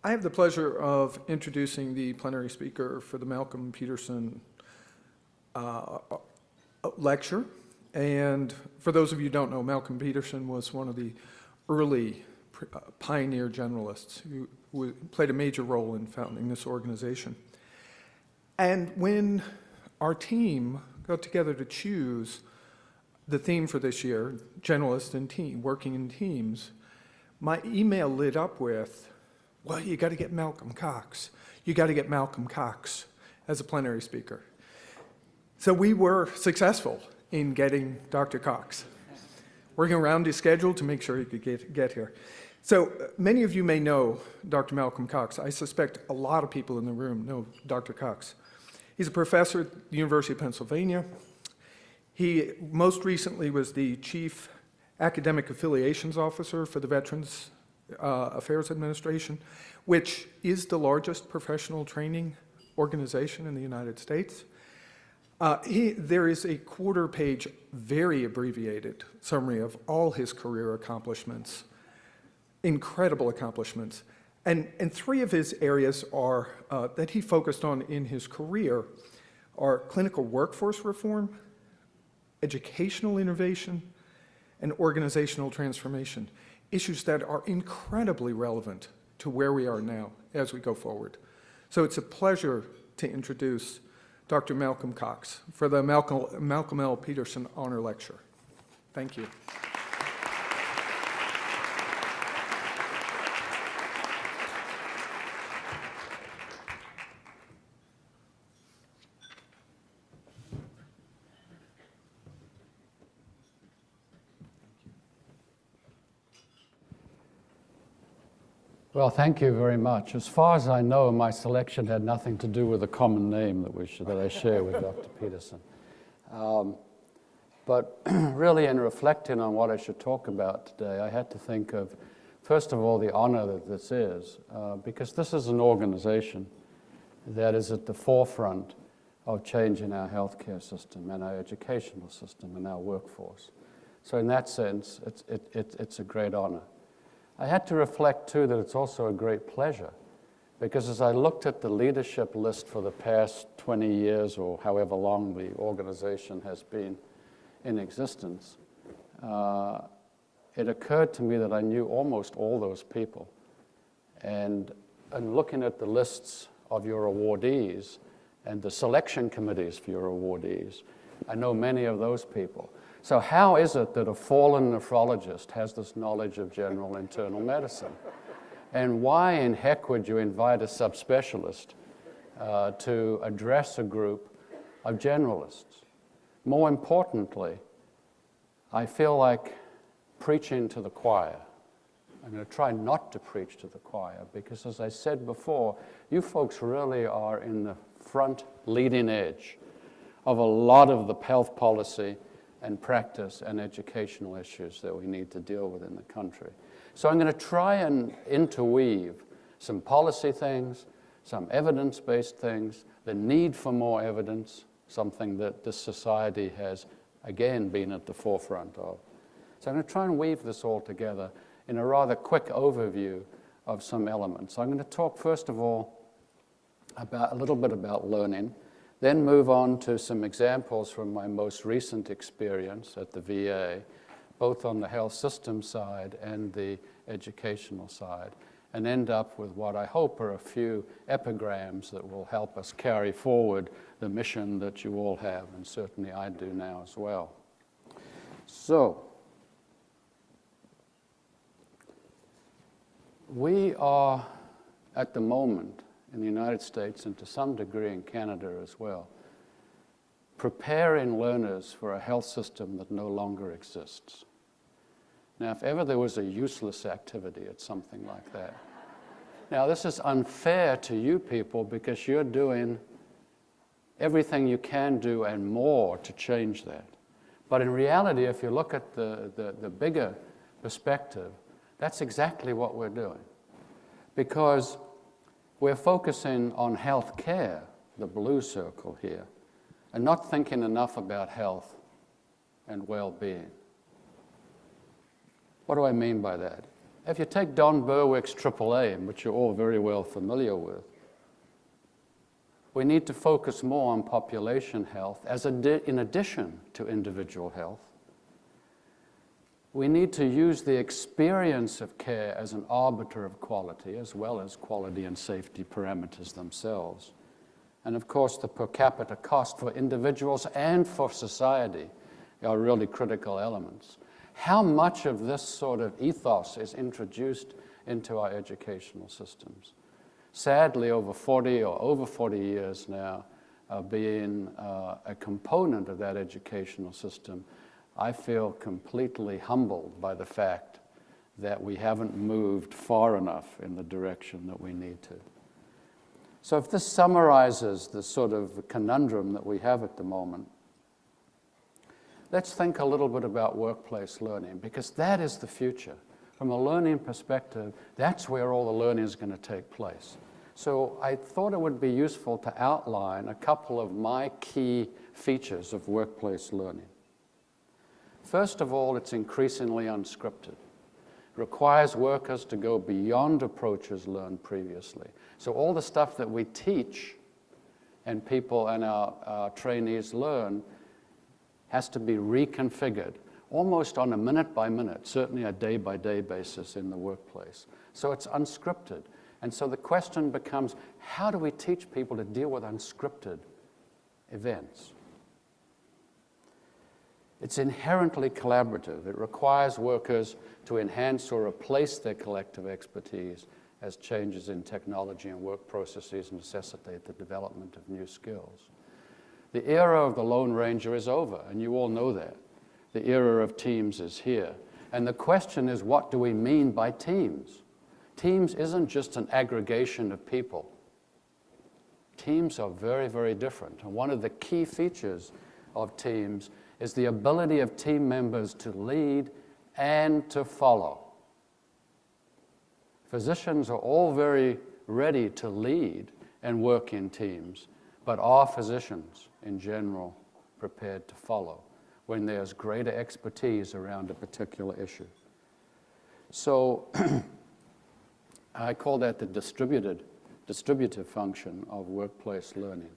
I have the pleasure of introducing the plenary speaker for the Malcolm Peterson lecture. And for those of you who don't know, Malcolm Peterson was one of the early pioneer generalists who played a major role in founding this organization. And when our team got together to choose the theme for this year, generalist and team, working in teams, my email lit up with, well, you got to get Malcolm Cox. You got to get Malcolm Cox as a plenary speaker. So we were successful in getting Dr. Cox, working around his schedule to make sure he could get here. So many of you may know Dr. Malcolm Cox. I suspect a lot of people in the room know Dr. Cox. He's a professor at the University of Pennsylvania. He most recently was the Chief Academic Affiliations Officer for the Veterans Affairs Administration, which is the largest professional training organization in the United States. There is a quarter-page, very abbreviated summary of all his career accomplishments, incredible accomplishments. And three of his areas are that he focused on in his career are clinical workforce reform, educational innovation, and organizational transformation, issues that are incredibly relevant to where we are now as we go forward. So it's a pleasure to introduce Dr. Malcolm Cox for the Malcolm L. Peterson Honor Lecture. Thank you. Well, thank you very much. As far as I know, my selection had nothing to do with a common name that I share with Dr. Peterson. But really, in reflecting on what I should talk about today, I had to think of, first of all, the honor that this is, because this is an organization that is at the forefront of changing our healthcare system and our educational system and our workforce. So in that sense, it's a great honor. I had to reflect, too, that it's also a great pleasure, because as I looked at the leadership list for the past 20 years, or however long the organization has been in existence, it occurred to me that I knew almost all those people. And looking at the lists of your awardees and the selection committees for your awardees, I know many of those people. So how is it that a fallen nephrologist has this knowledge of general internal medicine? And why in heck would you invite a subspecialist to address a group of generalists? More importantly, I feel like preaching to the choir. I'm going to try not to preach to the choir because, as I said before, you folks really are in the front leading edge of a lot of the health policy and practice and educational issues that we need to deal with in the country. So I'm going to try and interweave some policy things, some evidence-based things, the need for more evidence, something that this society has, again, been at the forefront of. So I'm going to try and weave this all together in a rather quick overview of some elements. So I'm going to talk, first of all, about a little bit about learning, then move on to some examples from my most recent experience at the VA, both on the health system side and the educational side, and end up with what I hope are a few epigrams that will help us carry forward the mission that you all have, and certainly I do now as well. So, we are, at the moment, in the United States and to some degree in Canada as well, preparing learners for a health system that no longer exists. Now, if ever there was a useless activity, it's something like that. Now, this is unfair to you people because you're doing everything you can do and more to change that. But in reality, if you look at the bigger perspective, that's exactly what we're doing. Because we're focusing on health care, the blue circle here, and not thinking enough about health and well-being. What do I mean by that? If you take Don Berwick's Triple Aim, which you're all very well familiar with, we need to focus more on population health in addition to individual health. We need to use the experience of care as an arbiter of quality, as well as quality and safety parameters themselves. And of course, the per capita cost for individuals and for society are really critical elements. How much of this sort of ethos is introduced into our educational systems? Sadly, over 40 years now, being a component of that educational system, I feel completely humbled by the fact that we haven't moved far enough in the direction that we need to. So if this summarizes the sort of conundrum that we have at the moment, let's think a little bit about workplace learning, because that is the future. From a learning perspective, that's where all the learning is going to take place. So I thought it would be useful to outline a couple of my key features of workplace learning. First of all, it's increasingly unscripted. It requires workers to go beyond approaches learned previously. So all the stuff that we teach and people and our trainees learn has to be reconfigured, almost on a minute-by-minute, certainly a day-by-day basis in the workplace. So it's unscripted. And so the question becomes, how do we teach people to deal with unscripted events? It's inherently collaborative. It requires workers to enhance or replace their collective expertise as changes in technology and work processes necessitate the development of new skills. The era of the Lone Ranger is over, and you all know that. The era of teams is here. And the question is, what do we mean by teams? Teams isn't just an aggregation of people. Teams are very, very different. And one of the key features of teams is the ability of team members to lead and to follow. Physicians are all very ready to lead and work in teams, but are physicians in general prepared to follow when there's greater expertise around a particular issue? So I call that the distributive function of workplace learning.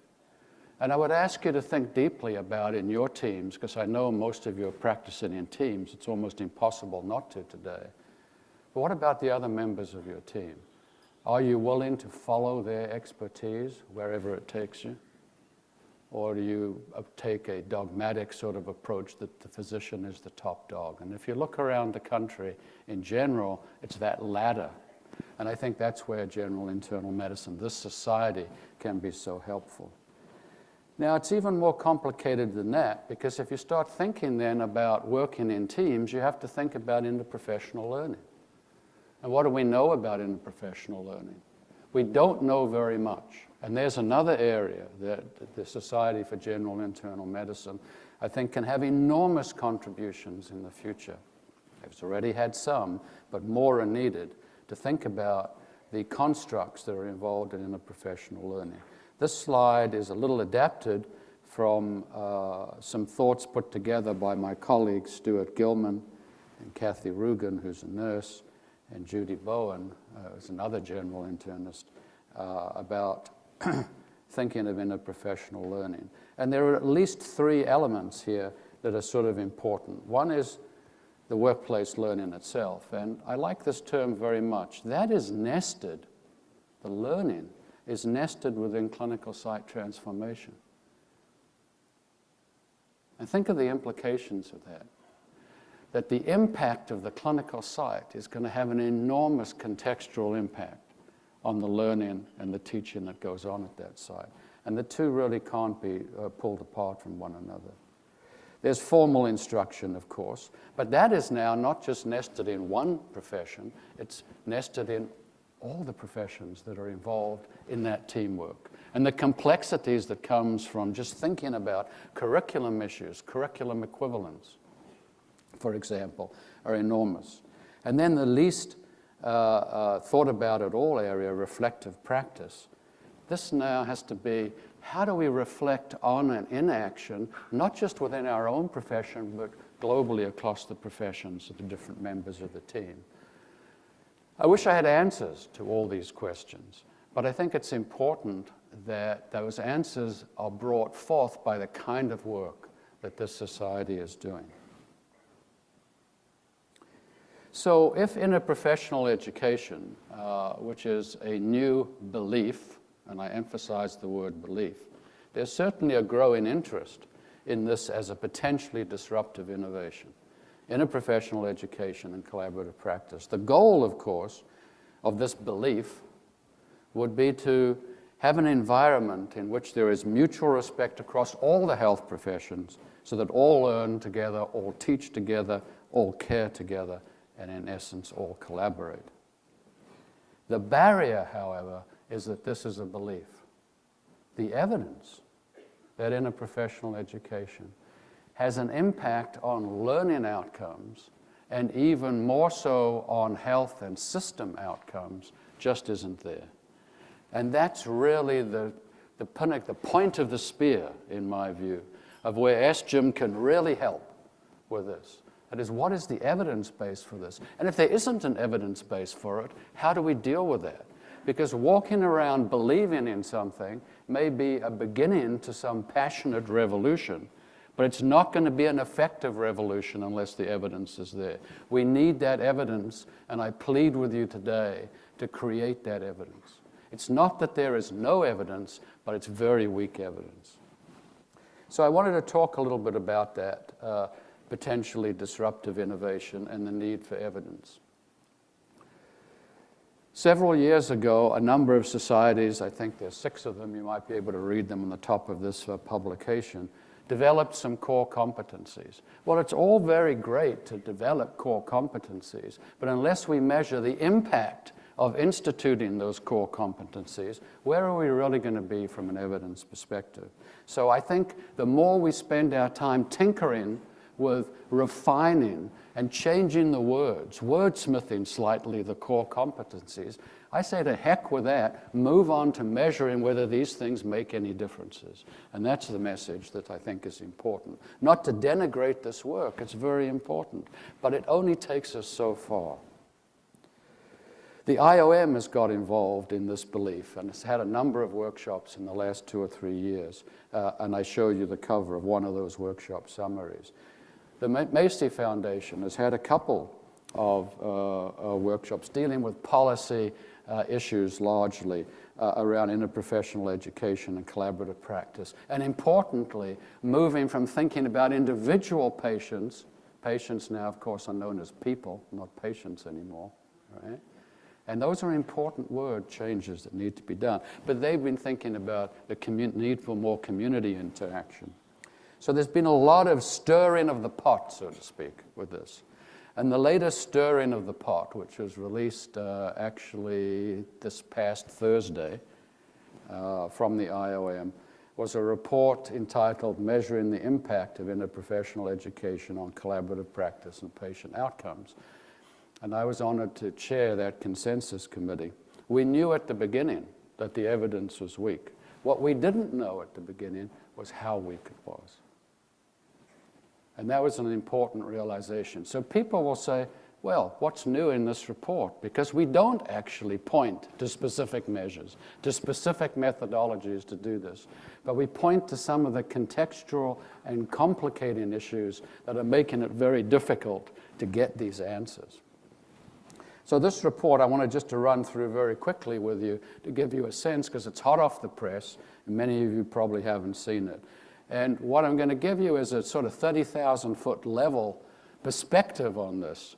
And I would ask you to think deeply about in your teams, because I know most of you are practicing in teams. It's almost impossible not to today. But what about the other members of your team? Are you willing to follow their expertise wherever it takes you? Or do you take a dogmatic sort of approach that the physician is the top dog? And if you look around the country in general, it's that latter. And I think that's where general internal medicine, this society, can be so helpful. Now, it's even more complicated than that, because if you start thinking then about working in teams, you have to think about interprofessional learning. And what do we know about interprofessional learning? We don't know very much. And there's another area that the Society for General Internal Medicine, I think, can have enormous contributions in the future. It's already had some, but more are needed to think about the constructs that are involved in interprofessional learning. This slide is a little adapted from some thoughts put together by my colleagues Stuart Gilman and Kathy Rugen, who's a nurse, and Judy Bowen, who's another general internist, about thinking of interprofessional learning. And there are at least three elements here that are sort of important. One is the workplace learning itself, and I like this term very much. That is nested, the learning is nested within clinical site transformation. And think of the implications of that. That the impact of the clinical site is going to have an enormous contextual impact on the learning and the teaching that goes on at that site. And the two really can't be pulled apart from one another. There's formal instruction, of course, but that is now not just nested in one profession, it's nested in all the professions that are involved in that teamwork. And the complexities that comes from just thinking about curriculum issues, curriculum equivalence, for example, are enormous. And then the least thought about at all area, reflective practice. This now has to be, how do we reflect on and in action, not just within our own profession, but globally across the professions of the different members of the team? I wish I had answers to all these questions, but I think it's important that those answers are brought forth by the kind of work that this society is doing. So if interprofessional education, which is a new belief, and I emphasize the word belief, there's certainly a growing interest in this as a potentially disruptive innovation. Interprofessional education and collaborative practice. The goal, of course, of this belief would be to have an environment in which there is mutual respect across all the health professions so that all learn together, all teach together, all care together, and in essence, all collaborate. The barrier, however, is that this is a belief. The evidence that interprofessional education has an impact on learning outcomes, and even more so on health and system outcomes, just isn't there. And that's really the point of the spear, in my view, of where SGIM can really help with this. That is, what is the evidence base for this? And if there isn't an evidence base for it, how do we deal with that? Because walking around believing in something may be a beginning to some passionate revolution, but it's not going to be an effective revolution unless the evidence is there. We need that evidence, and I plead with you today to create that evidence. It's not that there is no evidence, but it's very weak evidence. So I wanted to talk a little bit about that potentially disruptive innovation and the need for evidence. Several years ago, a number of societies, I think there's 6 of them, you might be able to read them on the top of this publication, developed some core competencies. Well, it's all very great to develop core competencies, but unless we measure the impact of instituting those core competencies, where are we really going to be from an evidence perspective? So I think the more we spend our time tinkering with refining and changing the words, wordsmithing slightly the core competencies, I say to heck with that, move on to measuring whether these things make any differences. And that's the message that I think is important. Not to denigrate this work, it's very important, but it only takes us so far. The IOM has got involved in this belief and has had a number of workshops in the last 2 or 3 years, and I show you the cover of one of those workshop summaries. The Macy Foundation has had a couple of workshops dealing with policy issues largely around interprofessional education and collaborative practice. And importantly, moving from thinking about individual patients now, of course, are known as people, not patients anymore, right? And those are important word changes that need to be done. But they've been thinking about the need for more community interaction. So there's been a lot of stirring of the pot, so to speak, with this. And the latest stirring of the pot, which was released actually this past Thursday from the IOM, was a report entitled Measuring the Impact of Interprofessional Education on Collaborative Practice and Patient Outcomes. And I was honored to chair that consensus committee. We knew at the beginning that the evidence was weak. What we didn't know at the beginning was how weak it was. And that was an important realization. So people will say, well, what's new in this report? Because we don't actually point to specific measures, to specific methodologies to do this. But we point to some of the contextual and complicating issues that are making it very difficult to get these answers. So this report I wanted just to run through very quickly with you to give you a sense, because it's hot off the press, and many of you probably haven't seen it. And what I'm going to give you is a sort of 30,000-foot level perspective on this.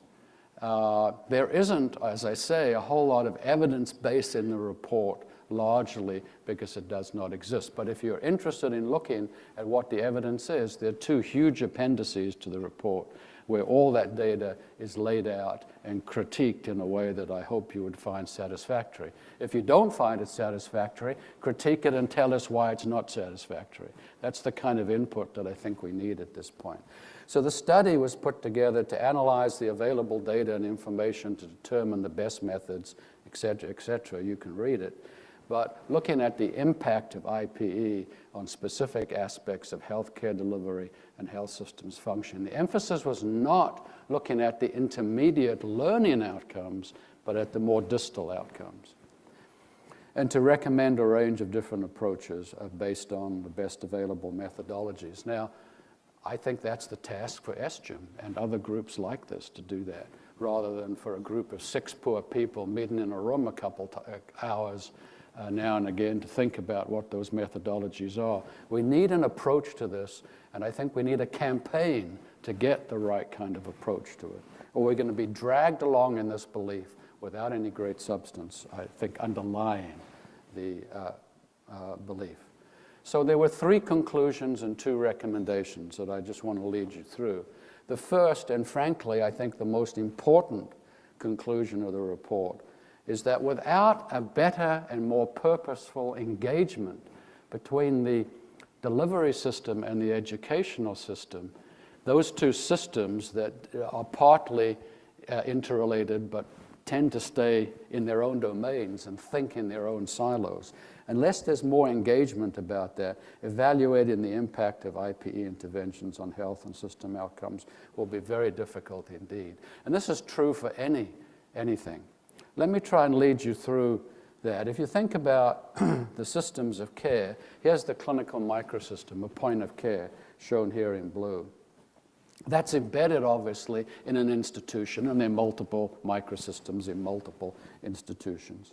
There isn't, as I say, a whole lot of evidence base in the report, largely because it does not exist. But if you're interested in looking at what the evidence is, there are 2 huge appendices to the report where all that data is laid out and critiqued in a way that I hope you would find satisfactory. If you don't find it satisfactory, critique it and tell us why it's not satisfactory. That's the kind of input that I think we need at this point. So the study was put together to analyze the available data and information to determine the best methods, et cetera. You can read it. But looking at the impact of IPE on specific aspects of healthcare delivery and health systems function, the emphasis was not looking at the intermediate learning outcomes, but at the more distal outcomes. And to recommend a range of different approaches based on the best available methodologies. Now, I think that's the task for SGIM and other groups like this to do that, rather than for a group of 6 poor people meeting in a room a couple hours now and again to think about what those methodologies are. We need an approach to this, and I think we need a campaign to get the right kind of approach to it. Or we're going to be dragged along in this belief without any great substance, I think, underlying the belief. So there were 3 conclusions and 2 recommendations that I just want to lead you through. The first, and frankly, I think the most important conclusion of the report, is that without a better and more purposeful engagement between the delivery system and the educational system, those 2 systems that are partly interrelated but tend to stay in their own domains and think in their own silos. Unless there's more engagement about that, evaluating the impact of IPE interventions on health and system outcomes will be very difficult indeed. And this is true for anything. Let me try and lead you through that. If you think about the systems of care, here's the clinical microsystem, a point of care, shown here in blue. That's embedded, obviously, in an institution, and there are multiple microsystems in multiple institutions.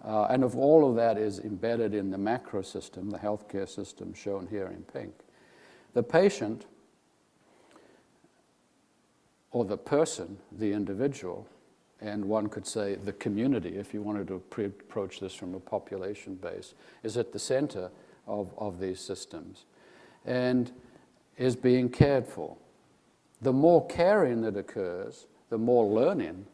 And of all of that is embedded in the macro system, the healthcare system shown here in pink. The patient, or the person, the individual, and one could say the community, if you wanted to approach this from a population base, is at the center of these systems and is being cared for. The more caring that occurs, the more learning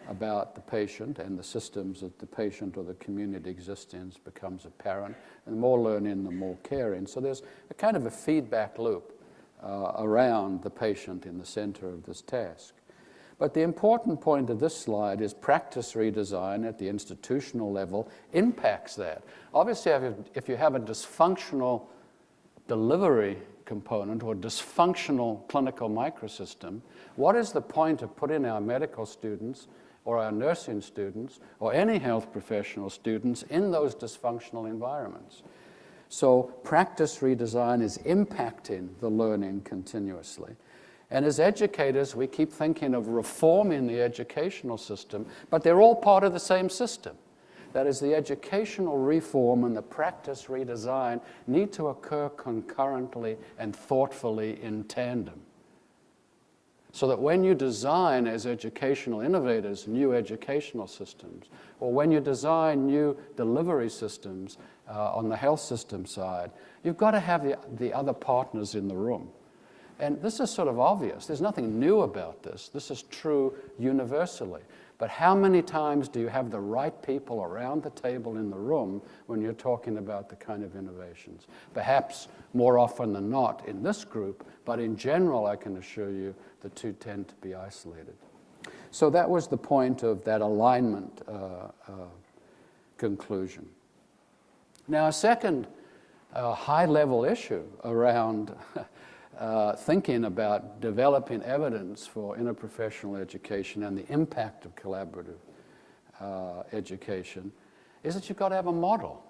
about the patient and the systems that the patient or the community exists in becomes apparent. And the more learning, the more caring. So there's a kind of a feedback loop around the patient in the center of this task. But the important point of this slide is practice redesign at the institutional level impacts that. Obviously, if you have a dysfunctional delivery component or dysfunctional clinical microsystem, what is the point of putting our medical students or our nursing students or any health professional students in those dysfunctional environments? So practice redesign is impacting the learning continuously. And as educators, we keep thinking of reforming the educational system, but they're all part of the same system. That is, the educational reform and the practice redesign need to occur concurrently and thoughtfully in tandem. So that when you design, as educational innovators, new educational systems, or when you design new delivery systems on the health system side, you've got to have the other partners in the room. And this is sort of obvious. There's nothing new about this. This is true universally. But how many times do you have the right people around the table in the room when you're talking about the kind of innovations? Perhaps more often than not in this group, but in general, I can assure you, the 2 tend to be isolated. So that was the point of that alignment conclusion. Now, a second high-level issue around thinking about developing evidence for interprofessional education and the impact of collaborative education is that you've got to have a model.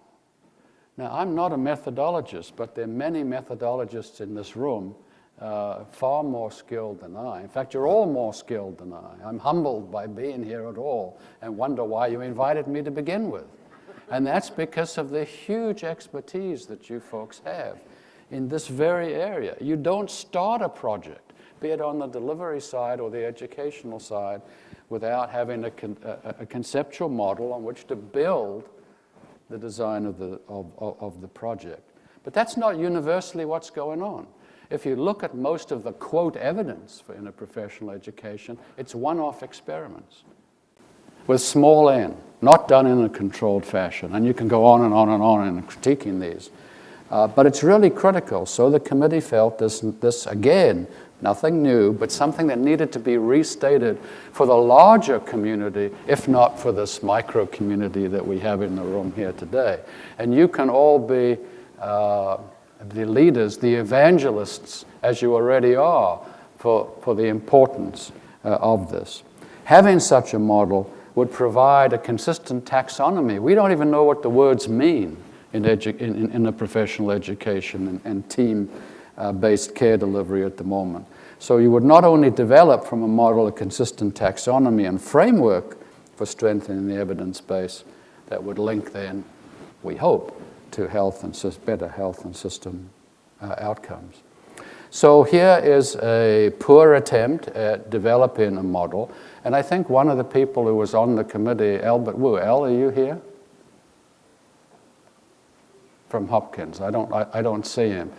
Now, I'm not a methodologist, but there are many methodologists in this room far more skilled than I. In fact, you're all more skilled than I. I'm humbled by being here at all and wonder why you invited me to begin with. And that's because of the huge expertise that you folks have in this very area. You don't start a project, be it on the delivery side or the educational side, without having a conceptual model on which to build the design of the project. But that's not universally what's going on. If you look at most of the quote evidence for interprofessional education, it's one-off experiments with small n, not done in a controlled fashion. And you can go on and on and on in critiquing these. But it's really critical. So the committee felt this again, nothing new, but something that needed to be restated for the larger community, if not for this micro community that we have in the room here today. And you can all be the leaders, the evangelists, as you already are, for the importance of this. Having such a model would provide a consistent taxonomy. We don't even know what the words mean in interprofessional education and team-based care delivery at the moment. So you would not only develop from a model a consistent taxonomy and framework for strengthening the evidence base that would link then, we hope, to better health and system outcomes. So here is a poor attempt at developing a model. And I think one of the people who was on the committee, Albert Wu. Al, are you here? From Hopkins. I don't see him.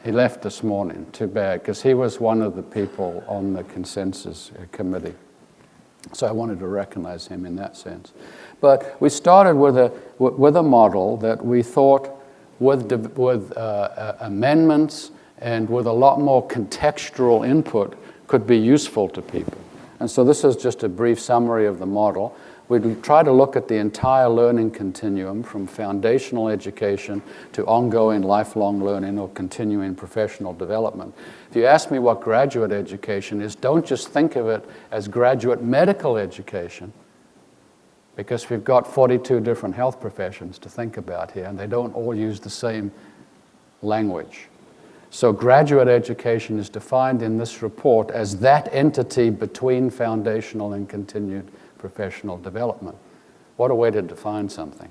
He left this morning. Too bad, because he was one of the people on the consensus committee. So I wanted to recognize him in that sense. But we started with a model that we thought with amendments and with a lot more contextual input could be useful to people. And so this is just a brief summary of the model. We try to look at the entire learning continuum from foundational education to ongoing lifelong learning or continuing professional development. If you ask me what graduate education is, don't just think of it as graduate medical education, because we've got 42 different health professions to think about here, and they don't all use the same language. So graduate education is defined in this report as that entity between foundational and continued professional development. What a way to define something.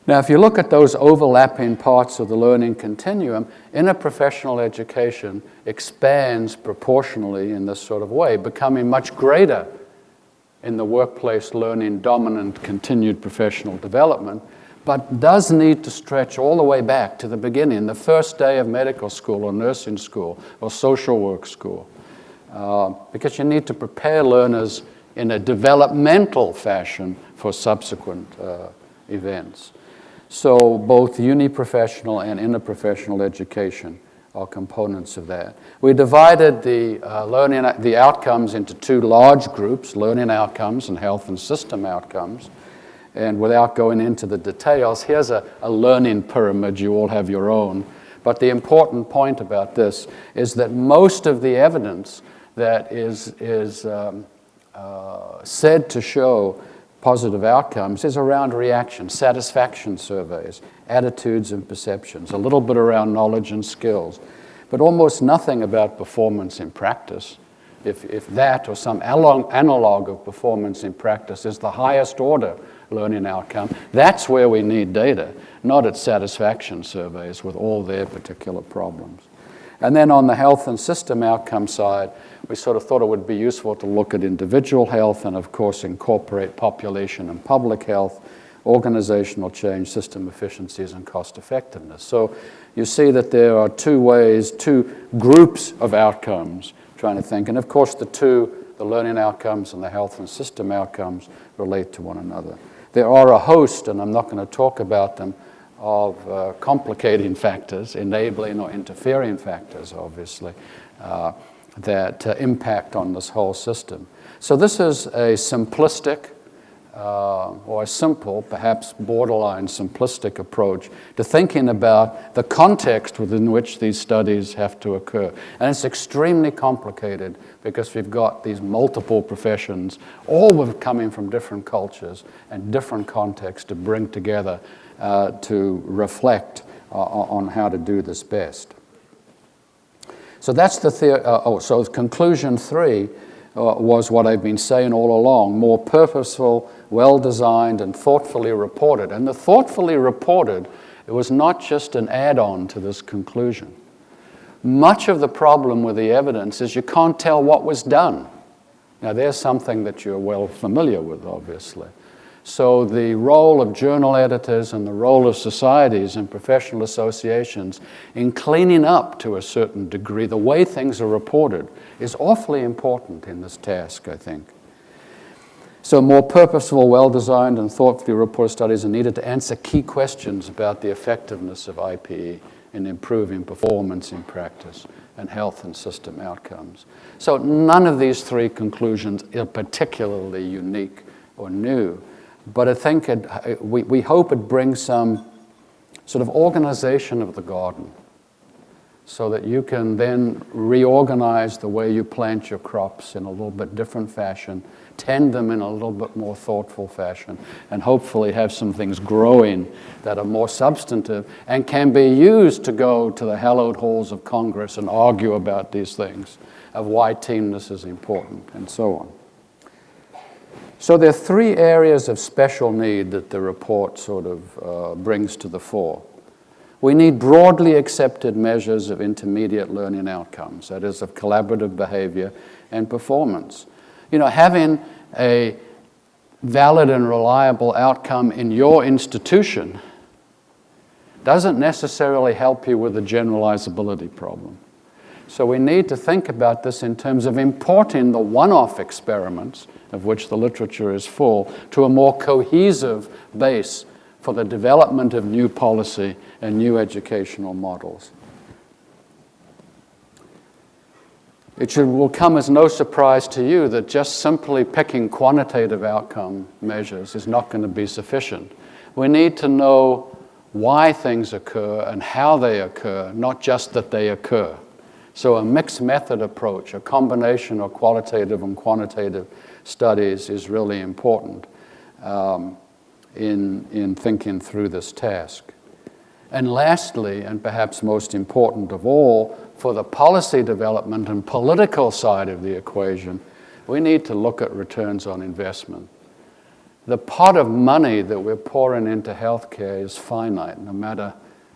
Now, if you look at those overlapping parts of the learning continuum, interprofessional education expands proportionally in this sort of way, becoming much greater in the workplace learning dominant continued professional development, but does need to stretch all the way back to the beginning, the first day of medical school or nursing school or social work school. Because you need to prepare learners in a developmental fashion for subsequent events. So both uniprofessional and interprofessional education are components of that. We divided the outcomes into two large groups, learning outcomes and health and system outcomes. And without going into the details, here's a learning pyramid. You all have your own. But the important point about this is that most of the evidence that is said to show positive outcomes is around reaction, satisfaction surveys, attitudes and perceptions, a little bit around knowledge and skills, but almost nothing about performance in practice. If that or some analog of performance in practice is the highest order learning outcome, that's where we need data, not at satisfaction surveys with all their particular problems. And then on the health and system outcome side, we sort of thought it would be useful to look at individual health and, of course, incorporate population and public health, organizational change, system efficiencies, and cost effectiveness. So you see that there are two groups of outcomes trying to think. And, of course, the learning outcomes and the health and system outcomes relate to one another. There are a host, and I'm not going to talk about them, of complicating factors, enabling or interfering factors, obviously, that impact on this whole system. So this is a simplistic or a simple, perhaps borderline simplistic approach to thinking about the context within which these studies have to occur. And it's extremely complicated because we've got these multiple professions, all coming from different cultures and different contexts to bring together to reflect on how to do this best. So that's the so conclusion 3 was what I've been saying all along: more purposeful, well-designed, and thoughtfully reported. And the thoughtfully reported, it was not just an add-on to this conclusion. Much of the problem with the evidence is you can't tell what was done. Now, there's something that you're well familiar with, obviously. So the role of journal editors and the role of societies and professional associations in cleaning up to a certain degree the way things are reported is awfully important in this task, I think. So more purposeful, well-designed, and thoughtfully reported studies are needed to answer key questions about the effectiveness of IPE in improving performance in practice and health and system outcomes. So none of these 3 conclusions are particularly unique or new. But I think we hope it brings some sort of organization of the garden. so that you can then reorganize the way you plant your crops in a little bit different fashion, tend them in a little bit more thoughtful fashion, and hopefully have some things growing that are more substantive and can be used to go to the hallowed halls of Congress and argue about these things, of why teamness is important, and so on. So there are three areas of special need that the report sort of brings to the fore. We need broadly accepted measures of intermediate learning outcomes, that is, of collaborative behavior and performance. You know, having a valid and reliable outcome in your institution doesn't necessarily help you with the generalizability problem. So we need to think about this in terms of importing the one-off experiments, of which the literature is full, to a more cohesive base for the development of new policy and new educational models. Will come as no surprise to you that just simply picking quantitative outcome measures is not going to be sufficient. We need to know why things occur and how they occur, not just that they occur. So a mixed method approach, a combination of qualitative and quantitative studies is really important in thinking through this task. And lastly, and perhaps most important of all, for the policy development and political side of the equation, we need to look at returns on investment. The pot of money that we're pouring into healthcare is finite, no matter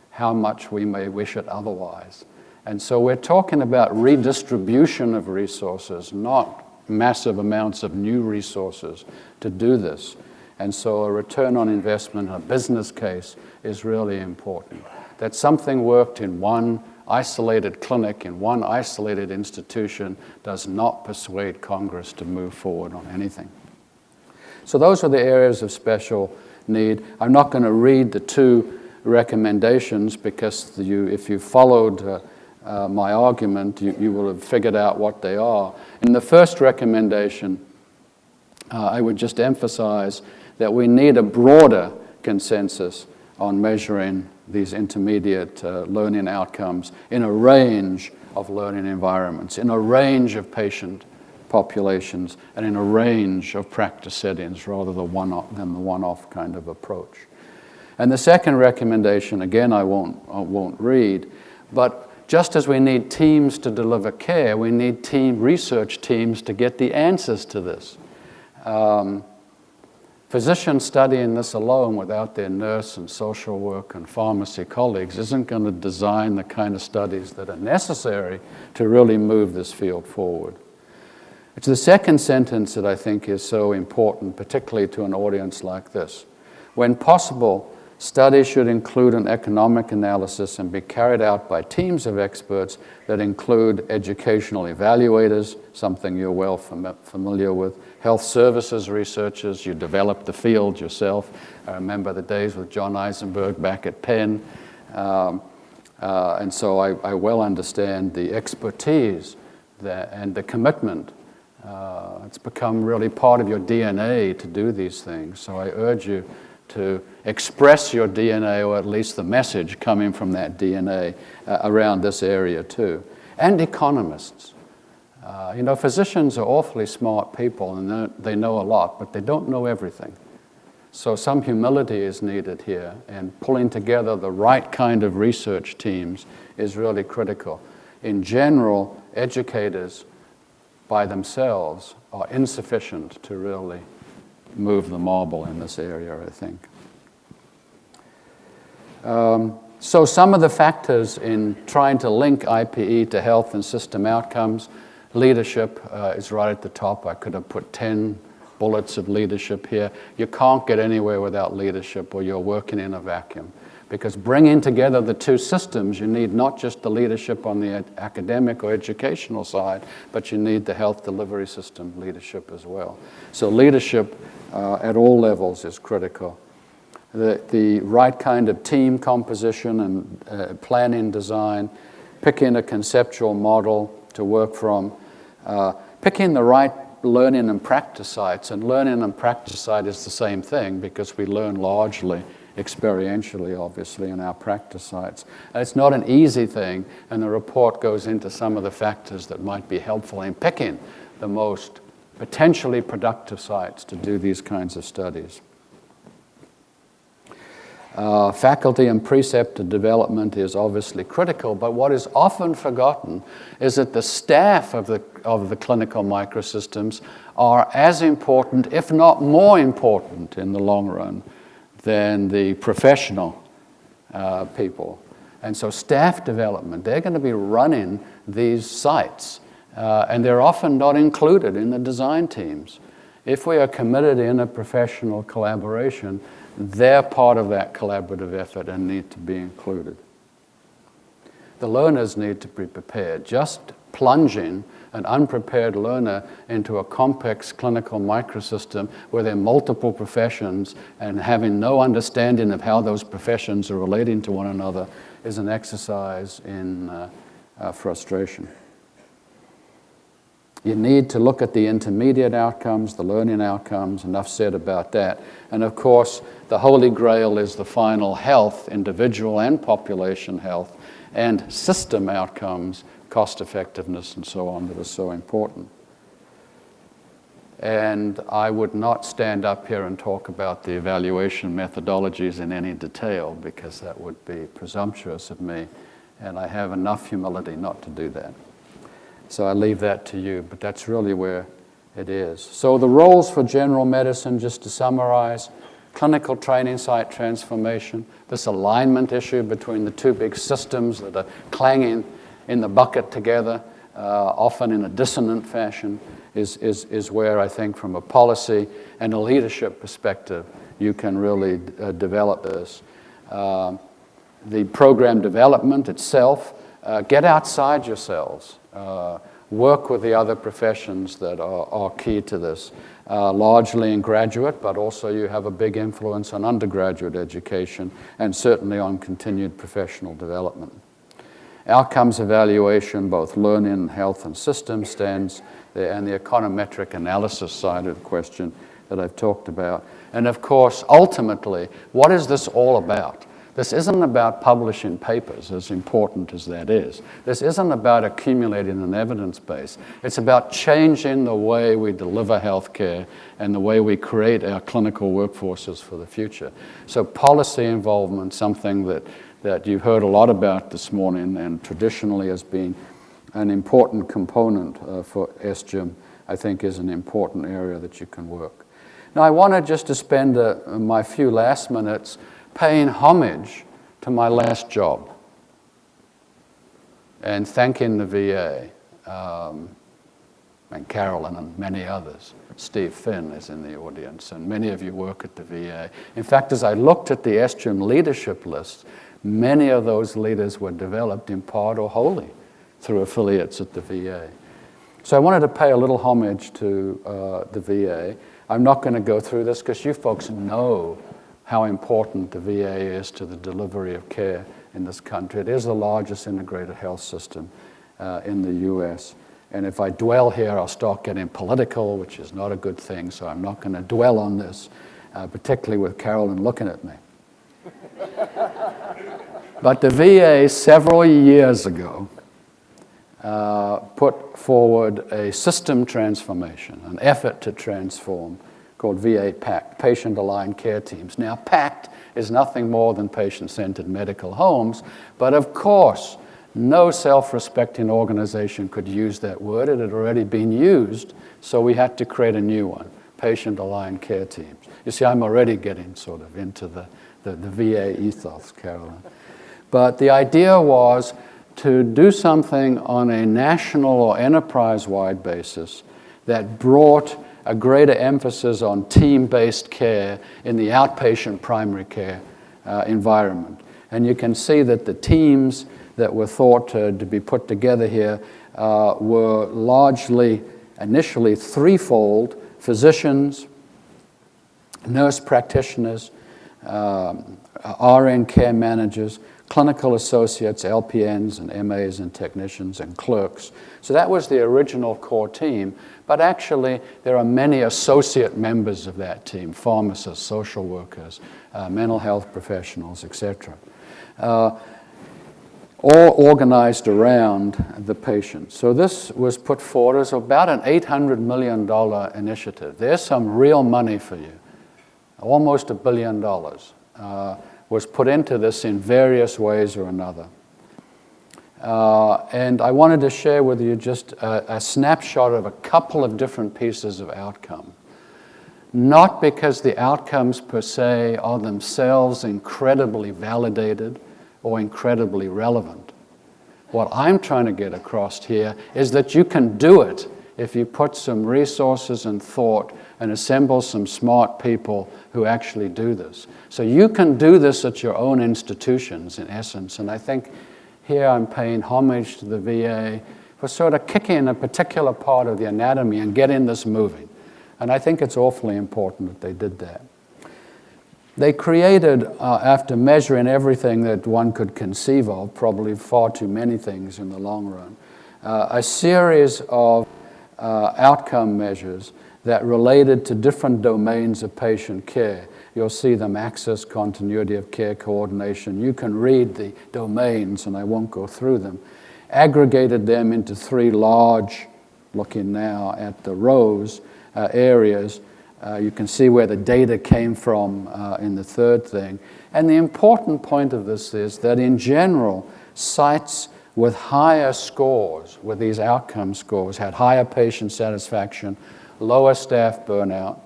how much we may wish it otherwise. And so we're talking about redistribution of resources, not massive amounts of new resources to do this. And so a return on investment, a business case, is really important. That something worked in one isolated clinic, in one isolated institution, does not persuade Congress to move forward on anything. So those are the areas of special need. I'm not going to read the two recommendations because if you followed my argument, you will have figured out what they are. In the first recommendation, I would just emphasize that we need a broader consensus on measuring these intermediate learning outcomes in a range of learning environments, in a range of patient populations, and in a range of practice settings rather than the one-off kind of approach. And the second recommendation, again, I won't read, but just as we need teams to deliver care, we need research teams to get the answers to this. Physicians studying this alone without their nurse and social work and pharmacy colleagues isn't going to design the kind of studies that are necessary to really move this field forward. It's the second sentence that I think is so important, particularly to an audience like this. When possible, studies should include an economic analysis and be carried out by teams of experts that include educational evaluators, something you're well familiar with, health services researchers, you develop the field yourself. I remember the days with John Eisenberg back at Penn. And so I well understand the expertise and the commitment. It's become really part of your DNA to do these things. So I urge you to express your DNA, or at least the message coming from that DNA around this area too. And economists. Physicians are awfully smart people and they know a lot, but they don't know everything. So some humility is needed here, and pulling together the right kind of research teams is really critical. In general, educators by themselves are insufficient to really move the marble in this area, I think. So some of the factors in trying to link IPE to health and system outcomes, leadership is right at the top. I could have put 10 bullets of leadership here. You can't get anywhere without leadership, or you're working in a vacuum. Because bringing together the two systems, you need not just the leadership on the academic or educational side, but you need the health delivery system leadership as well. So leadership at all levels is critical. The right kind of team composition and planning design, picking a conceptual model to work from, picking the right learning and practice sites. And learning and practice site is the same thing, because we learn largely experientially, obviously, in our practice sites. And it's not an easy thing, and the report goes into some of the factors that might be helpful in picking the most potentially productive sites to do these kinds of studies. Faculty and preceptor development is obviously critical, but what is often forgotten is that the staff of the clinical microsystems are as important, if not more important in the long run, than the professional people. And so staff development, they're going to be running these sites, and they're often not included in the design teams. If we are committed in a professional collaboration, they're part of that collaborative effort and need to be included. The learners need to be prepared. Just plunging an unprepared learner into a complex clinical microsystem where there are multiple professions and having no understanding of how those professions are relating to one another is an exercise in frustration. You need to look at the intermediate outcomes, the learning outcomes, enough said about that. And of course, the holy grail is the final health, individual and population health, and system outcomes, cost effectiveness, and so on, that are so important. And I would not stand up here and talk about the evaluation methodologies in any detail, because that would be presumptuous of me, and I have enough humility not to do that. So I leave that to you, but that's really where it is. So the roles for general medicine, just to summarize: clinical training site transformation, this alignment issue between the two big systems that are clanging in the bucket together, often in a dissonant fashion, is where I think from a policy and a leadership perspective you can really develop this. The program development itself, get outside yourselves. Work with the other professions that are key to this, largely in graduate, but also you have a big influence on undergraduate education and certainly on continued professional development. Outcomes evaluation, both learning, health, and system stands there, and the econometric analysis side of the question that I've talked about. And of course, ultimately, what is this all about? This isn't about publishing papers, as important as that is. This isn't about accumulating an evidence base. It's about changing the way we deliver healthcare and the way we create our clinical workforces for the future. So policy involvement, something that you've heard a lot about this morning and traditionally has been an important component for SGIM, I think is an important area that you can work. Now I wanted just to spend my few last minutes paying homage to my last job and thanking the VA, and Carolyn and many others. Steve Finn is in the audience, and many of you work at the VA. In fact, as I looked at the SGIM leadership list, many of those leaders were developed in part or wholly through affiliates at the VA. So I wanted to pay a little homage to the VA. I'm not going to go through this because you folks know how important the VA is to the delivery of care in this country. It is the largest integrated health system in the US. And if I dwell here, I'll start getting political, which is not a good thing, so I'm not going to dwell on this, particularly with Carolyn looking at me. But the VA, several years ago, put forward a system transformation, an effort to transform, called VA PACT, Patient-Aligned Care Teams. Now, PACT is nothing more than patient-centered medical homes, but of course, no self-respecting organization could use that word. It had already been used, so we had to create a new one, Patient-Aligned Care Teams. You see, I'm already getting sort of into the VA ethos, Carolyn. But the idea was to do something on a national or enterprise-wide basis that brought a greater emphasis on team-based care in the outpatient primary care environment. And you can see that the teams that were thought to be put together here were largely, initially, threefold: physicians, nurse practitioners, RN care managers, clinical associates, LPNs and MAs and technicians and clerks. So that was the original core team, but actually there are many associate members of that team, pharmacists, social workers, mental health professionals, etc. All organized around the patient. So this was put forward as about an $800 million initiative. There's some real money for you. Almost $1 billion was put into this in various ways or another. And I wanted to share with you just a snapshot of a couple of different pieces of outcome. Not because the outcomes per se are themselves incredibly validated or incredibly relevant. What I'm trying to get across here is that you can do it if you put some resources and thought and assemble some smart people who actually do this. So you can do this at your own institutions, in essence, and I think here I'm paying homage to the VA for sort of kicking a particular part of the anatomy and getting this moving. And I think it's awfully important that they did that. They created, after measuring everything that one could conceive of, probably far too many things in the long run, a series of outcome measures that related to different domains of patient care. You'll see them: access, continuity of care, coordination. You can read the domains, and I won't go through them. Aggregated them into three large, looking now at the rows, areas. You can see where the data came from in the third thing. And the important point of this is that in general, sites with higher scores, with these outcome scores, had higher patient satisfaction, lower staff burnout,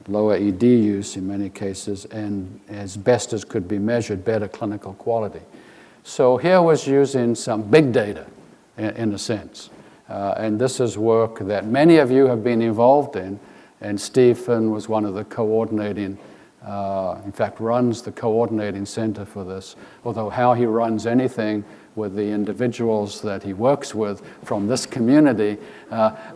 lower ED use in many cases, and as best as could be measured, better clinical quality. So here was using some big data, in a sense. And this is work that many of you have been involved in. And Stephen was one of the coordinating, in fact, runs the coordinating center for this, although how he runs anything with the individuals that he works with from this community,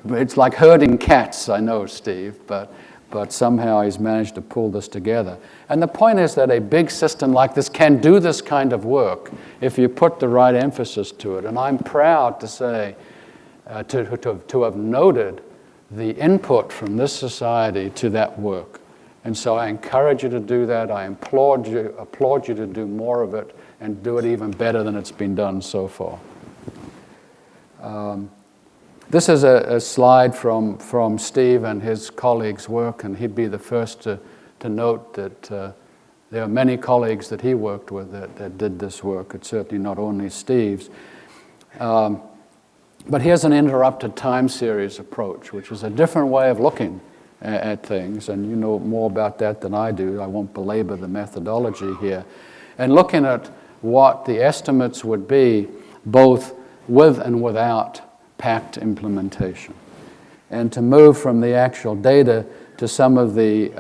it's like herding cats, I know, Steve, but somehow he's managed to pull this together. And the point is that a big system like this can do this kind of work if you put the right emphasis to it. And I'm proud to say, to have noted the input from this society to that work. And so I encourage you to do that. I applaud you to do more of it and do it even better than it's been done so far. This is a slide from Steve and his colleagues' work, and he'd be the first to note that there are many colleagues that he worked with that did this work. It's certainly not only Steve's. But here's an interrupted time series approach, which is a different way of looking at things, and you know more about that than I do. I won't belabor the methodology here. And looking at what the estimates would be, both with and without PACT implementation. And to move from the actual data to some of the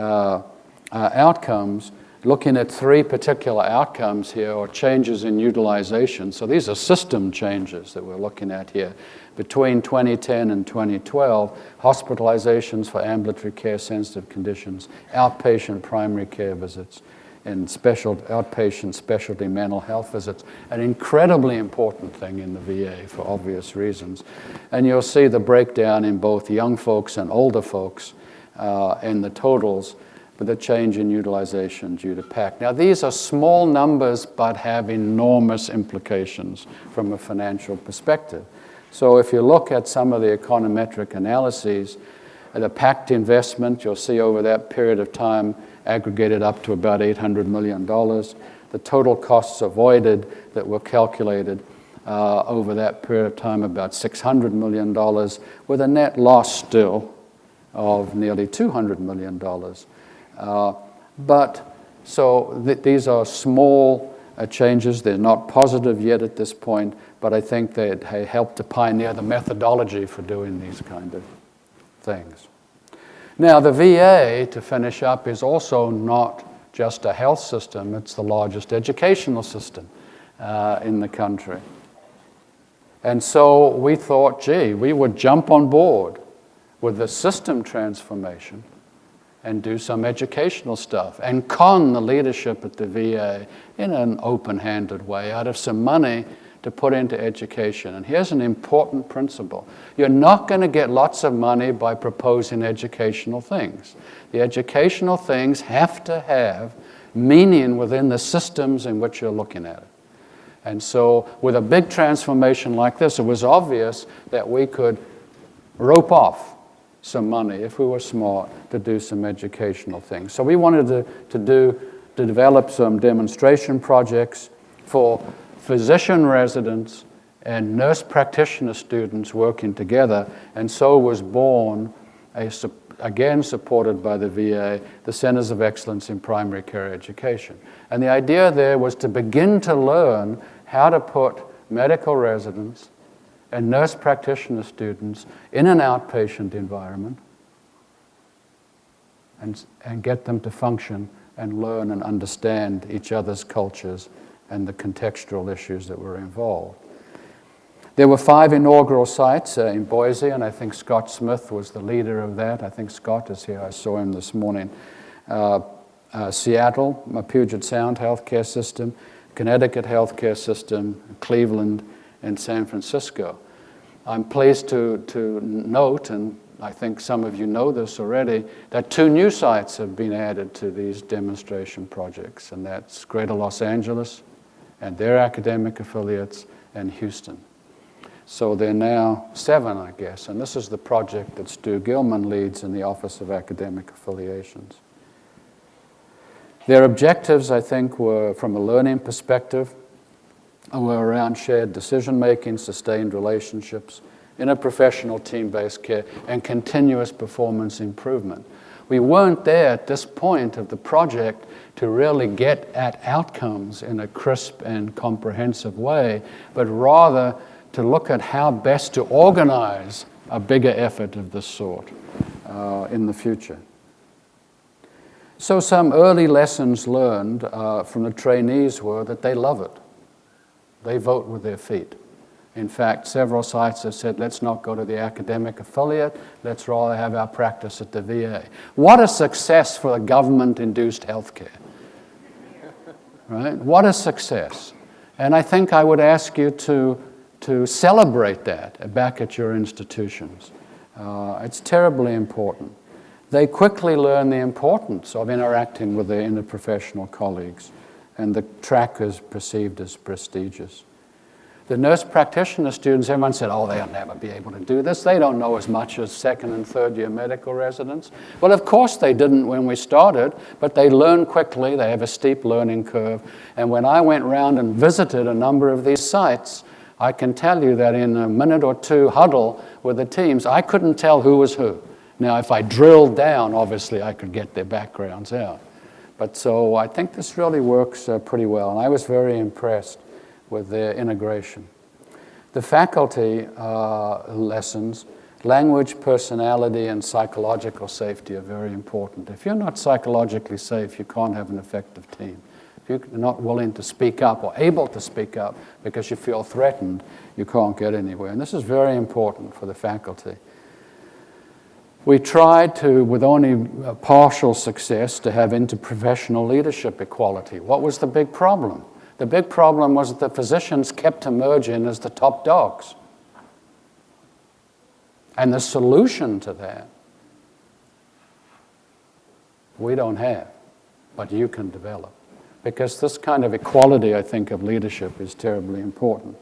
outcomes, looking at three particular outcomes here, or changes in utilization. So these are system changes that we're looking at here. Between 2010 and 2012, hospitalizations for ambulatory care sensitive conditions, outpatient primary care visits, and outpatient specialty mental health visits, an incredibly important thing in the VA for obvious reasons. And you'll see the breakdown in both young folks and older folks and the totals, but the change in utilization due to PACT. Now, these are small numbers, but have enormous implications from a financial perspective. So if you look at some of the econometric analyses, the PACT investment, you'll see over that period of time, aggregated up to about $800 million. The total costs avoided that were calculated over that period of time, about $600 million, with a net loss still of nearly $200 million. These are small changes. They're not positive yet at this point, but I think they helped to pioneer the methodology for doing these kind of things. Now, the VA, to finish up, is also not just a health system. It's the largest educational system in the country. And so we thought, gee, we would jump on board with the system transformation and do some educational stuff and con the leadership at the VA in an open-handed way out of some money to put into education. And here's an important principle. You're not going to get lots of money by proposing educational things. The educational things have to have meaning within the systems in which you're looking at it. And so with a big transformation like this, it was obvious that we could rope off some money, if we were smart, to do some educational things. So we wanted to develop some demonstration projects for physician residents and nurse practitioner students working together, and so was born, again supported by the VA, the Centers of Excellence in Primary Care Education. And the idea there was to begin to learn how to put medical residents and nurse practitioner students in an outpatient environment and get them to function and learn and understand each other's cultures and the contextual issues that were involved. There were 5 inaugural sites in Boise, and I think Scott Smith was the leader of that. I think Scott is here. I saw him this morning. Seattle, Puget Sound Healthcare System, Connecticut Healthcare System, Cleveland, and San Francisco. I'm pleased to note, and I think some of you know this already, that 2 new sites have been added to these demonstration projects, and that's Greater Los Angeles and their academic affiliates, and Houston. So they're now 7, I guess, and this is the project that Stu Gilman leads in the Office of Academic Affiliations. Their objectives, I think, were, from a learning perspective, were around shared decision-making, sustained relationships, interprofessional team-based care, and continuous performance improvement. We weren't there at this point of the project to really get at outcomes in a crisp and comprehensive way, but rather to look at how best to organize a bigger effort of this sort in the future. So some early lessons learned from the trainees were that they love it. They vote with their feet. In fact, several sites have said, let's not go to the academic affiliate, let's rather have our practice at the VA. What a success for a government-induced healthcare. Right? What a success. And I think I would ask you to celebrate that back at your institutions. It's terribly important. They quickly learn the importance of interacting with their interprofessional colleagues, and the track is perceived as prestigious. The nurse practitioner students, everyone said, oh, they'll never be able to do this. They don't know as much as 2nd and 3rd year medical residents. Well, of course they didn't when we started, but they learn quickly. They have a steep learning curve. And when I went around and visited a number of these sites, I can tell you that in a minute or 2 huddle with the teams, I couldn't tell who was who. Now, if I drilled down, obviously I could get their backgrounds out. But so I think this really works pretty well, and I was very impressed with their integration. The faculty lessons, language, personality, and psychological safety are very important. If you're not psychologically safe, you can't have an effective team. If you're not willing to speak up or able to speak up because you feel threatened, you can't get anywhere. And this is very important for the faculty. We tried to, with only partial success, to have interprofessional leadership equality. What was the big problem? The big problem was that the physicians kept emerging as the top dogs. And the solution to that, we don't have, but you can develop. Because this kind of equality, I think, of leadership is terribly important.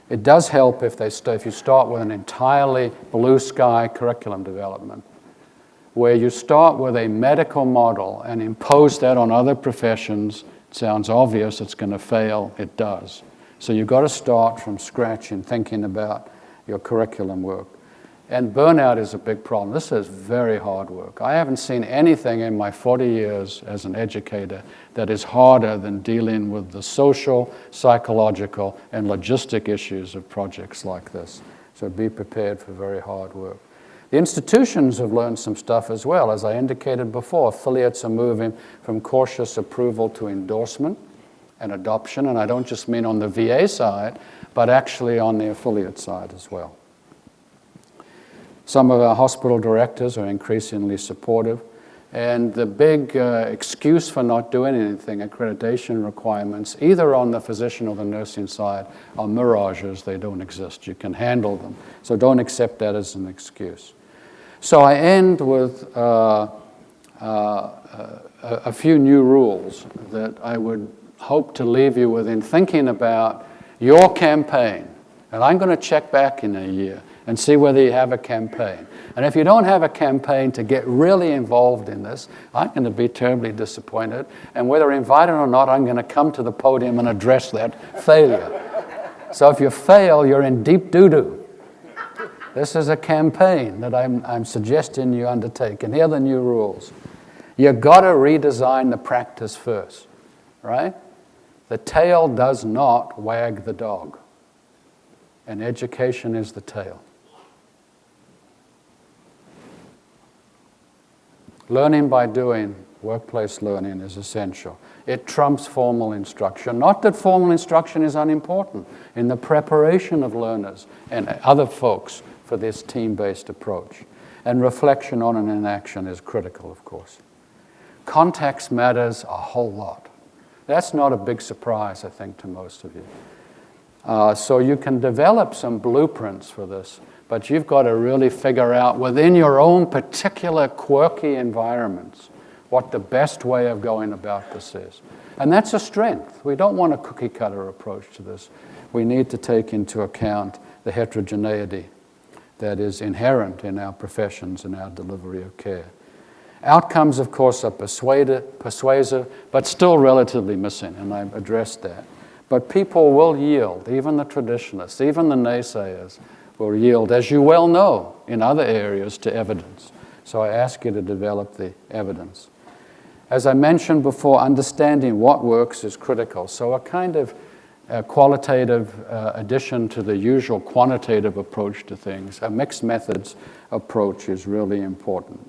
It does help if you start with an entirely blue sky curriculum development, where you start with a medical model and impose that on other professions. It sounds obvious, it's going to fail, it does. So you've got to start from scratch in thinking about your curriculum work. And burnout is a big problem. This is very hard work. I haven't seen anything in my 40 years as an educator that is harder than dealing with the social, psychological, and logistic issues of projects like this. So be prepared for very hard work. The institutions have learned some stuff as well. As I indicated before, affiliates are moving from cautious approval to endorsement and adoption, and I don't just mean on the VA side, but actually on the affiliate side as well. Some of our hospital directors are increasingly supportive. And the big excuse for not doing anything, accreditation requirements, either on the physician or the nursing side, are mirages. They don't exist. You can handle them. So don't accept that as an excuse. So I end with a few new rules that I would hope to leave you with in thinking about your campaign. And I'm going to check back in a year and see whether you have a campaign. And if you don't have a campaign to get really involved in this, I'm going to be terribly disappointed. And whether invited or not, I'm going to come to the podium and address that failure. So if you fail, you're in deep doo-doo. This is a campaign that I'm suggesting you undertake. And here are the new rules. You've got to redesign the practice first, right? The tail does not wag the dog. And education is the tail. Learning by doing, workplace learning, is essential. It trumps formal instruction. Not that formal instruction is unimportant in the preparation of learners and other folks for this team-based approach. And reflection on and inaction is critical, of course. Context matters a whole lot. That's not a big surprise, I think, to most of you. So you can develop some blueprints for this, but you've got to really figure out within your own particular quirky environments what the best way of going about this is. And that's a strength. We don't want a cookie-cutter approach to this. We need to take into account the heterogeneity that is inherent in our professions and our delivery of care. Outcomes, of course, are persuasive, but still relatively missing, and I've addressed that. But people will yield, even the traditionalists, even the naysayers will yield, as you well know, in other areas, to evidence. So I ask you to develop the evidence. As I mentioned before, understanding what works is critical. So a kind of qualitative addition to the usual quantitative approach to things, a mixed methods approach is really important.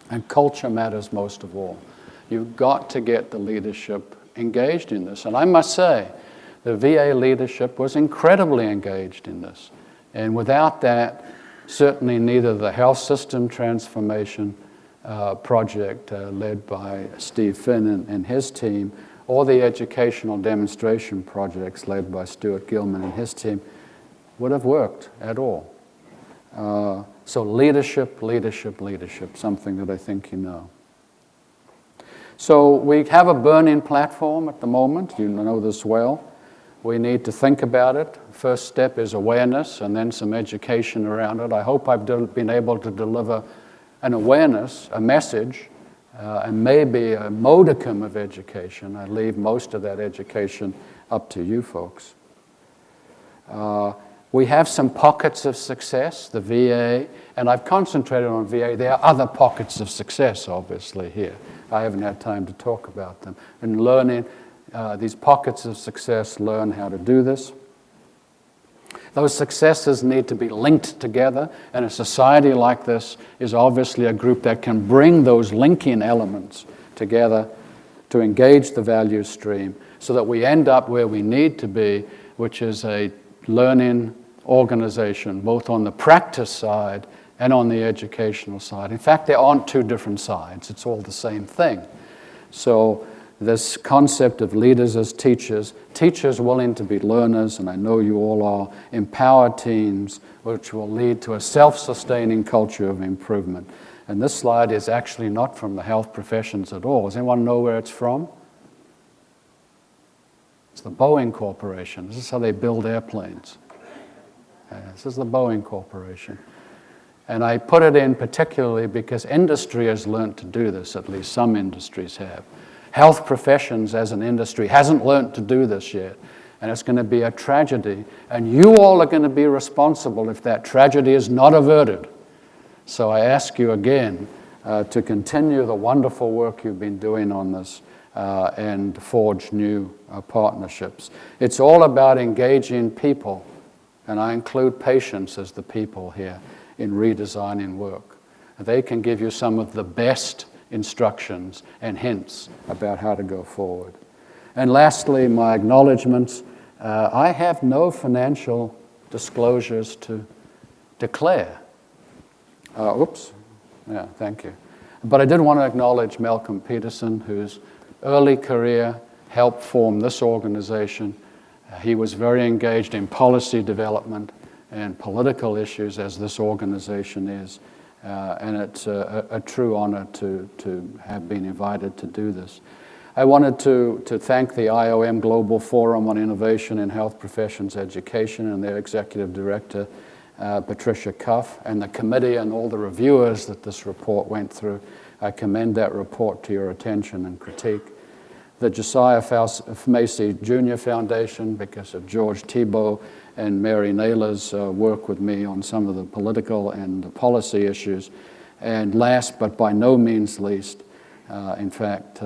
And culture matters most of all. You've got to get the leadership engaged in this. And I must say, the VA leadership was incredibly engaged in this. And without that, certainly neither the health system transformation project led by Steve Finn and his team, or the educational demonstration projects led by Stuart Gilman and his team would have worked at all. So leadership, leadership, leadership, something that I think you know. So we have a burn-in platform at the moment. You know this well. We need to think about it. First step is awareness and then some education around it. I hope I've been able to deliver an awareness, a message, and maybe a modicum of education. I leave most of that education up to you folks. We have some pockets of success, the VA, and I've concentrated on VA. There are other pockets of success, obviously, here. I haven't had time to talk about them. And learning these pockets of success, learn how to do this. Those successes need to be linked together, and a society like this is obviously a group that can bring those linking elements together to engage the value stream so that we end up where we need to be, which is a learning organization, both on the practice side and on the educational side. In fact, there aren't two different sides. It's all the same thing. So this concept of leaders as teachers, teachers willing to be learners, and I know you all are, empower teams, which will lead to a self-sustaining culture of improvement. And this slide is actually not from the health professions at all. Does anyone know where it's from? It's the Boeing Corporation. This is how they build airplanes. This is the Boeing Corporation. And I put it in particularly because industry has learned to do this, at least some industries have. Health professions as an industry hasn't learned to do this yet. And it's going to be a tragedy. And you all are going to be responsible if that tragedy is not averted. So I ask you again to continue the wonderful work you've been doing on this and forge new partnerships. It's all about engaging people, and I include patients as the people here, in redesigning work. They can give you some of the best instructions and hints about how to go forward. And lastly, my acknowledgements. I have no financial disclosures to declare. Oops. Yeah, thank you. But I did want to acknowledge Malcolm Peterson, whose early career helped form this organization. He was very engaged in policy development and political issues, as this organization is. And it's a true honor to have been invited to do this. I wanted to thank the IOM Global Forum on Innovation in Health Professions Education and their executive director, Patricia Cuff, and the committee and all the reviewers that this report went through. I commend that report to your attention and critique. The Josiah Macy Jr. Foundation, because of George Thibault and Mary Naylor's work with me on some of the political and the policy issues. And last, but by no means least, in fact,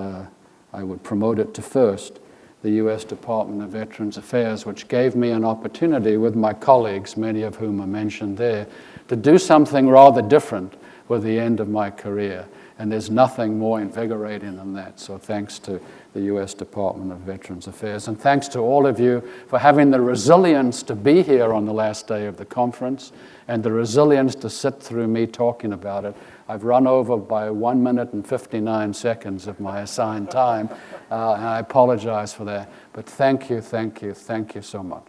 I would promote it to first, the U.S. Department of Veterans Affairs, which gave me an opportunity with my colleagues, many of whom are mentioned there, to do something rather different with the end of my career. And there's nothing more invigorating than that. So thanks to the U.S. Department of Veterans Affairs. And thanks to all of you for having the resilience to be here on the last day of the conference and the resilience to sit through me talking about it. I've run over by 1 minute and 59 seconds of my assigned time, and I apologize for that. But thank you so much.